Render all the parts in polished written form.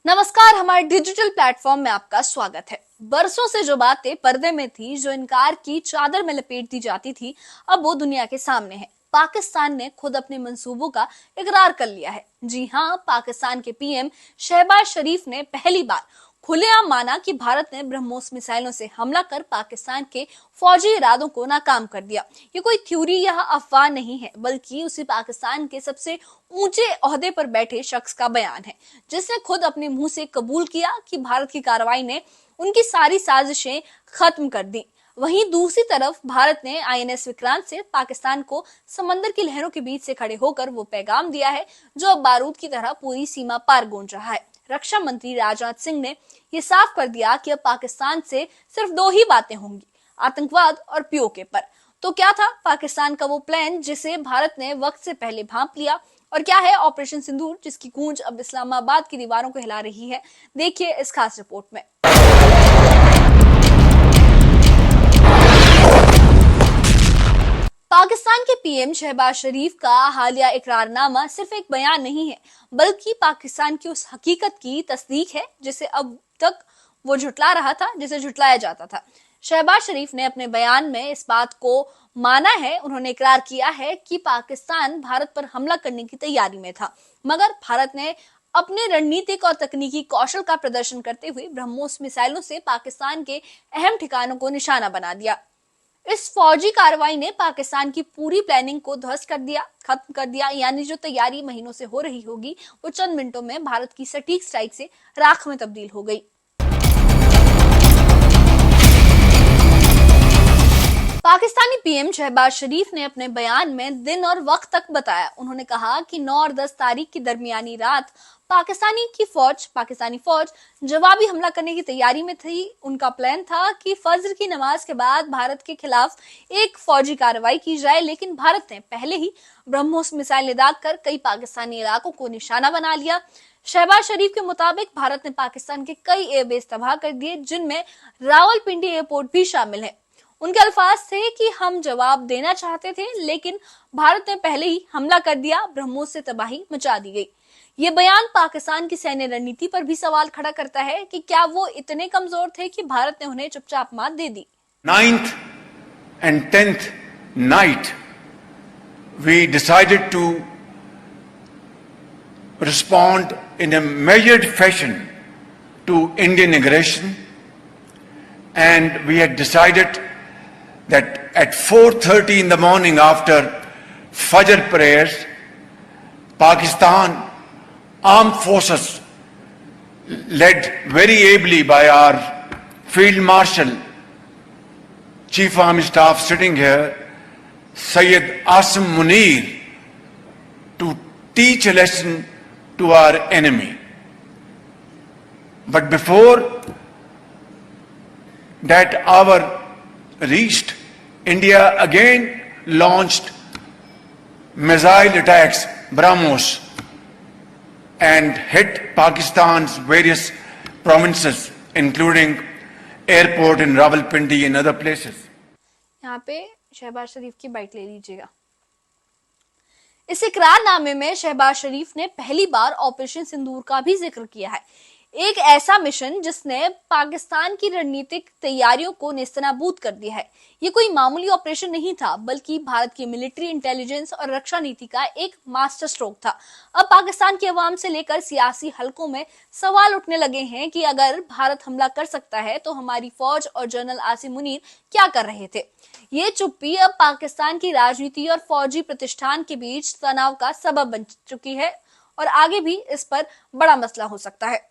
नमस्कार, हमारे digital platform में आपका स्वागत है। बरसों से जो बातें पर्दे में थी, जो इनकार की चादर में लपेट दी जाती थी, अब वो दुनिया के सामने है। पाकिस्तान ने खुद अपने मंसूबों का इकरार कर लिया है। जी हाँ, पाकिस्तान के पीएम शहबाज शरीफ ने पहली बार खुलेआम माना कि भारत ने ब्रह्मोस मिसाइलों से हमला कर पाकिस्तान के फौजी इरादों को नाकाम कर दिया। ये कोई थ्योरी या अफवाह नहीं है, बल्कि उसी पाकिस्तान के सबसे ऊंचे ओहदे पर बैठे शख्स का बयान है, जिसने खुद अपने मुंह से कबूल किया कि भारत की कार्रवाई ने उनकी सारी साजिशें खत्म कर दी। वहीं दूसरी तरफ भारत ने आईएनएस विक्रांत से पाकिस्तान को समंदर की लहरों के बीच से खड़े होकर वो पैगाम दिया है जो अब बारूद की तरह पूरी सीमा पार गूंज रहा है। रक्षा मंत्री राजनाथ सिंह ने ये साफ कर दिया कि अब पाकिस्तान से सिर्फ दो ही बातें होंगी, आतंकवाद और पीओके पर। तो क्या था पाकिस्तान का वो प्लान जिसे भारत ने वक्त से पहले भांप लिया, और क्या है ऑपरेशन सिंदूर जिसकी गूंज अब इस्लामाबाद की दीवारों को हिला रही है? देखिए इस खास रिपोर्ट में। पाकिस्तान के पीएम शहबाज शरीफ का हालिया इकरारनामा सिर्फ एक बयान नहीं है, बल्कि पाकिस्तान की उस हकीकत की तस्दीक है जिसे अब तक वो झुटला रहा था, जिसे झुटलाया जाता था। शहबाज शरीफ ने अपने बयान में इस बात को माना है। उन्होंने इकरार किया है कि पाकिस्तान भारत पर हमला करने की तैयारी में था, मगर भारत ने अपने रणनीतिक और तकनीकी कौशल का प्रदर्शन करते हुए ब्रह्मोस मिसाइलों से पाकिस्तान के अहम ठिकानों को निशाना बना दिया। इस फौजी कार्रवाई ने पाकिस्तान की पूरी प्लानिंग को ध्वस्त कर दिया, खत्म कर दिया। यानी जो तैयारी महीनों से हो रही होगी, वो चंद मिनटों में भारत की सटीक स्ट्राइक से राख में तब्दील हो गई। पाकिस्तानी पीएम शहबाज शरीफ ने अपने बयान में दिन और वक्त तक बताया। उन्होंने कहा कि 9 और 10 तारीख की दरमियानी रात पाकिस्तानी फौज जवाबी हमला करने की तैयारी में थी। उनका प्लान था कि फज्र की नमाज के बाद भारत के खिलाफ एक फौजी कार्रवाई की जाए, लेकिन भारत ने पहले ही ब्रह्मोस मिसाइल दाग कर कई पाकिस्तानी इलाकों को निशाना बना लिया। शहबाज शरीफ के मुताबिक भारत ने पाकिस्तान के कई एयरबेस तबाह कर दिए, जिनमें रावलपिंडी एयरपोर्ट भी शामिल है। उनके अल्फाज थे कि हम जवाब देना चाहते थे, लेकिन भारत ने पहले ही हमला कर दिया, ब्रह्मोस से तबाही मचा दी गई। ये बयान पाकिस्तान की सैन्य रणनीति पर भी सवाल खड़ा करता है कि क्या वो इतने कमजोर थे कि भारत ने उन्हें चुपचाप मात दे दी। 9th and 10th night we decided to respond in a measured fashion to Indian aggression, and we had decided that at 4:30 in the morning after Fajr prayers, Pakistan Armed Forces, led very ably by our Field Marshal, Chief Army Staff sitting here, Syed Asim Munir, to teach a lesson to our enemy. But before that hour reached, India again launched missile attacks, BrahMos, and hit Pakistan's various provinces, including airport in Rawalpindi and other places. यहाँ पे शहबाज शरीफ की bite ले लीजिएगा। इस इकरारनामे में शहबाज शरीफ ने पहली बार operation सिंदूर का भी जिक्र किया है, एक ऐसा मिशन जिसने पाकिस्तान की रणनीतिक तैयारियों को नेस्तनाबूद कर दिया है। ये कोई मामूली ऑपरेशन नहीं था, बल्कि भारत की मिलिट्री इंटेलिजेंस और रक्षा नीति का एक मास्टर स्ट्रोक था। अब पाकिस्तान की आवाम से लेकर सियासी हलकों में सवाल उठने लगे हैं कि अगर भारत हमला कर सकता है तो हमारी फौज और जनरल आसिम मुनीर क्या कर रहे थे। ये चुप्पी अब पाकिस्तान की राजनीति और फौजी प्रतिष्ठान के बीच तनाव का सबब बन चुकी है, और आगे भी इस पर बड़ा मसला हो सकता है।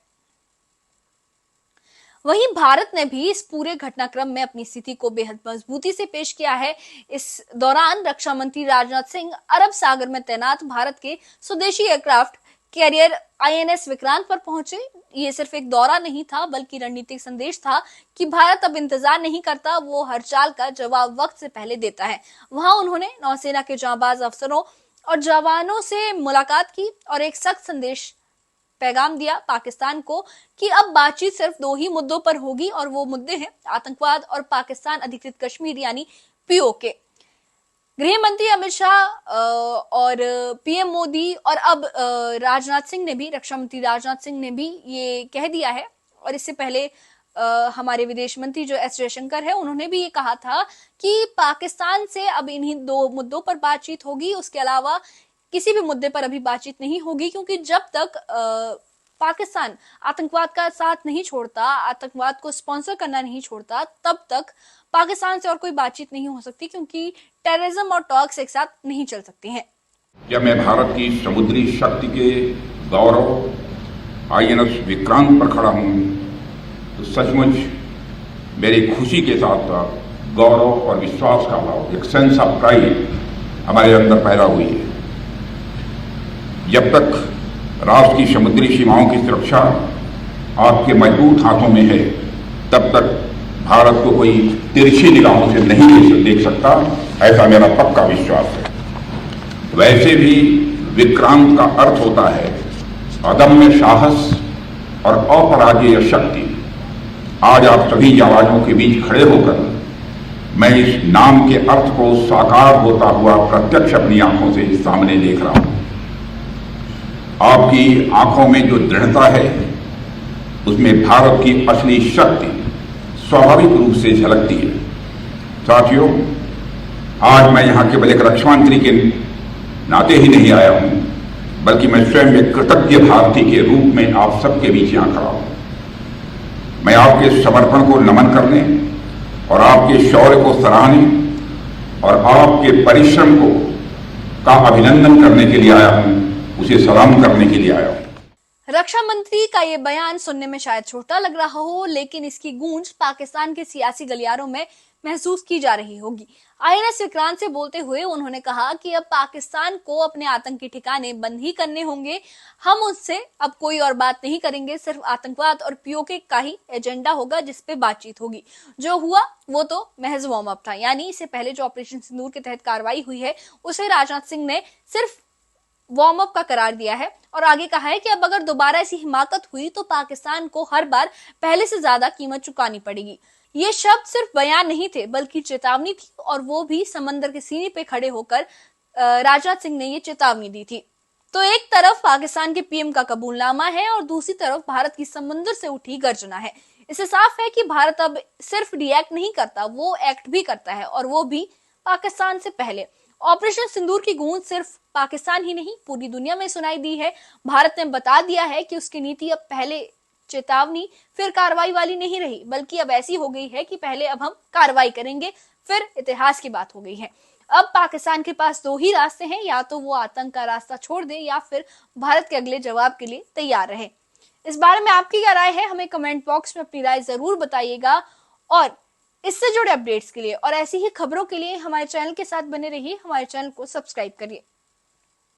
वहीं भारत ने भी इस पूरे घटनाक्रम में अपनी स्थिति को बेहद मजबूती से पेश किया है। इस दौरान रक्षा मंत्री राजनाथ सिंह अरब सागर में तैनात भारत के स्वदेशी एयरक्राफ्ट कैरियर आईएनएस विक्रांत पर पहुंचे। ये सिर्फ एक दौरा नहीं था, बल्कि रणनीतिक संदेश था कि भारत अब इंतजार नहीं करता, वो हर चाल का जवाब वक्त से पहले देता है। वहां उन्होंने नौसेना के जांबाज अफसरों और जवानों से मुलाकात की और एक सख्त संदेश पैगाम दिया पाकिस्तान को कि अब बातचीत सिर्फ दो ही मुद्दों पर होगी, और वो मुद्दे हैं आतंकवाद और पाकिस्तान अधिकृत कश्मीर यानी पीओके। गृह मंत्री अमित शाह और पीएम मोदी और अब राजनाथ सिंह ने भी, रक्षा मंत्री राजनाथ सिंह ने भी ये कह दिया है, और इससे पहले हमारे विदेश मंत्री जो एस जयशंकर है उन्होंने भी ये कहा था कि पाकिस्तान से अब इन्हीं दो मुद्दों पर बातचीत होगी, उसके अलावा किसी भी मुद्दे पर अभी बातचीत नहीं होगी, क्योंकि जब तक पाकिस्तान आतंकवाद का साथ नहीं छोड़ता, आतंकवाद को स्पॉन्सर करना नहीं छोड़ता, तब तक पाकिस्तान से और कोई बातचीत नहीं हो सकती, क्योंकि टेररिज्म और टॉक्स एक साथ नहीं चल सकती हैं। जब मैं भारत की समुद्री शक्ति के गौरव आईएनएस विक्रांत पर खड़ा हूं तो सचमुच मेरी खुशी के साथ साथ गौरव और विश्वास का भाव, एक सेंस ऑफ प्राइड हमारे अंदर पैदा हुई है। जब तक राष्ट्र की समुद्री सीमाओं की सुरक्षा आपके मजबूत हाथों में है, तब तक भारत को कोई तिरछी निगाहों से नहीं देख सकता, ऐसा मेरा पक्का विश्वास है। वैसे भी विक्रांत का अर्थ होता है अदम्य साहस और अपराजेय शक्ति। आज आप सभी जाबाजों के बीच खड़े होकर मैं इस नाम के अर्थ को साकार होता हुआ प्रत्यक्ष अपनी आंखों से सामने देख रहा हूं। आपकी आंखों में जो दृढ़ता है उसमें भारत की असली शक्ति स्वाभाविक रूप से झलकती है। साथियों, आज मैं यहां केवल एक रक्षा मंत्री के नाते ही नहीं आया हूं, बल्कि मैं स्वयं एक कृतज्ञ भारतीय के रूप में आप सबके बीच यहां खड़ा हूं। मैं आपके समर्पण को नमन करने और आपके शौर्य को सराहने और आपके परिश्रम को का अभिनंदन करने के लिए आया हूं, उसे सलाम करने के लिए आया हूं। रक्षा मंत्री का ये बयान सुनने में शायद छोटा लग रहा हो, लेकिन इसकी गूंज पाकिस्तान के सियासी गलियारों में महसूस की जा रही होगी। आईएनएस विक्रांत से बोलते हुए उन्होंने कहा कि अब पाकिस्तान को अपने आतंकी ठिकाने बंद ही करने होंगे। हम उससे अब कोई और बात नहीं करेंगे, सिर्फ आतंकवाद और पीओके का ही एजेंडा होगा जिस पे बातचीत होगी। जो हुआ वो तो महज वार्म अप था, यानी इससे पहले जो ऑपरेशन सिंदूर के तहत कार्रवाई हुई है उसे राजनाथ सिंह ने सिर्फ वार्म अप का करार दिया है, और आगे कहा है कि अब अगर दोबारा ऐसी हिमाकत हुई तो पाकिस्तान को हर बार पहले से ज्यादा कीमत चुकानी पड़ेगी। ये शब्द सिर्फ बयान नहीं थे बल्कि चेतावनी थी, और वो भी समंदर के सीने पे खड़े होकर राजनाथ सिंह ने ये चेतावनी दी थी। तो एक तरफ पाकिस्तान के पीएम का कबूलनामा है और दूसरी तरफ भारत की समंदर से उठी गर्जना है। इससे साफ है कि भारत अब सिर्फ रिएक्ट नहीं करता, वो एक्ट भी करता है, और वो भी पाकिस्तान से पहले। ऑपरेशन सिंदूर की गूंज सिर्फ पाकिस्तान ही नहीं पूरी दुनिया में सुनाई दी है। भारत ने बता दिया है कि उसकी नीति अब पहले चेतावनी फिर कार्रवाई वाली नहीं रही, बल्कि अब ऐसी हो गई है कि पहले अब हम कार्रवाई करेंगे, फिर इतिहास की बात हो गई है। अब पाकिस्तान के पास दो ही रास्ते हैं, या तो वो आतंक का रास्ता छोड़ दे या फिर भारत के अगले जवाब के लिए तैयार रहे। इस बारे में आपकी क्या राय है, हमें कमेंट बॉक्स में अपनी राय जरूर बताइएगा। और इससे जुड़े अपडेट्स के लिए और ऐसी ही खबरों के लिए हमारे चैनल के साथ बने रहिए, हमारे चैनल को सब्सक्राइब करिए।